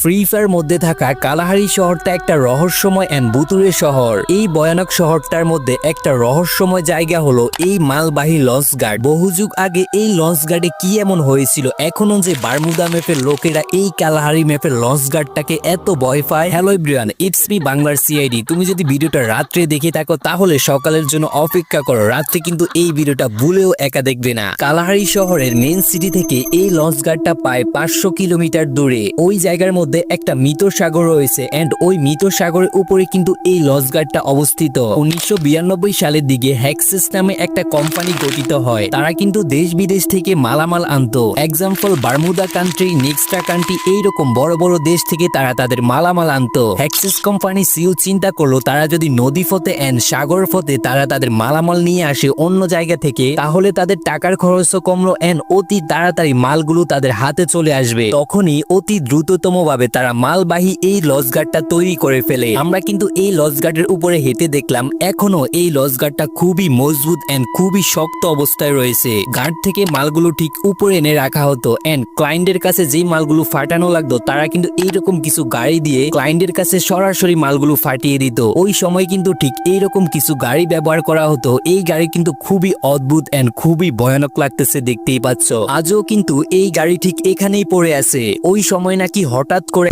Free fire মধ্যে থাকা Kalahari শহরটা একটা রহস্যময় এন্ড ভুতুড়ে শহর। এই ভয়ানক শহরটার মধ্যে একটা রহস্যময় জায়গা হলো এই মালবাহী লঞ্চ গার্ড। বহু যুগ আগে এই লঞ্চ গার্ডে কি এমন হয়েছিল এখনো যে বারমুদা ম্যাপের লোকেরা এই কালাহারি ম্যাপের লঞ্চ গার্ডটাকে এত ভয় পায়। হ্যালো এভরিওয়ান, ইটস মি বাংলার সিআইডি। তুমি যদি ভিডিওটা রাত্রে দেখে থাকো তাহলে সকালের জন্য অপেক্ষা করো, রাত্রে কিন্তু এই ভিডিওটা ভুলেও একা দেখবে না। কালাহারি শহরের মেইন সিটি থেকে এই লঞ্চ গার্ডটা প্রায় 500 কিলোমিটার দূরে। ওই জায়গার মধ্যে একটা মৃত সাগর রয়েছে এন্ড ওই মৃত সাগরের উপরে কিন্তু এই লঞ্চ গার্ডটা অবস্থিত। 1992 সালের দিকে হ্যাক্সিস নামে একটা কোম্পানি গঠিত হয়। তারা কিন্তু দেশ বিদেশ থেকে মালামাল আনতো। এক্সাম্পল বারমুদা কান্ট্রি, নেক্সট্রা কান্ট্রি, এইরকম বড় বড় দেশ থেকে তারা তাদের মালামাল আনতো। হ্যাক্সিস কোম্পানি সিও চিন্তা করলো তারা যদি নদী পথে এন্ড সাগর পথে তারা তাদের মালামাল নিয়ে আসে অন্য জায়গা থেকে, তাহলে তাদের টাকার খরচও কমলো এন্ড অতি তাড়াতাড়ি মালগুলো তাদের হাতে চলে আসবে। তখনই অতি দ্রুততম ভাবে তারা মালবাহী এই লঞ্চ গার্ডটা তৈরি করে ফেলে। আমরা কিন্তু এই লঞ্চ গার্ডের উপরে হেঁটে দেখলাম এখনো এই লঞ্চ গার্ডটা খুবই মজবুত এন্ড খুবই শক্ত অবস্থায় রয়েছে। গার্ড থেকে মালগুলো ঠিক উপরে এনে রাখা হতো এন্ড ক্লায়েন্টের কাছে যেই মালগুলো ফাটানো লাগতো তারা কিন্তু এইরকম কিছু গাড়ি দিয়ে ক্লায়েন্টের কাছে সরাসরি মালগুলো ফাটিয়ে দিত। ওই সময় কিন্তু ঠিক এইরকম কিছু গাড়ি ব্যবহার করা হতো। এই গাড়ি কিন্তু খুবই অদ্ভুত এন্ড খুবই ভয়ানক লাগতেছে, দেখতেই পাচ্ছ। আজও কিন্তু এই গাড়ি ঠিক এখানেই পড়ে আছে। ওই সময় নাকি হঠাৎ করে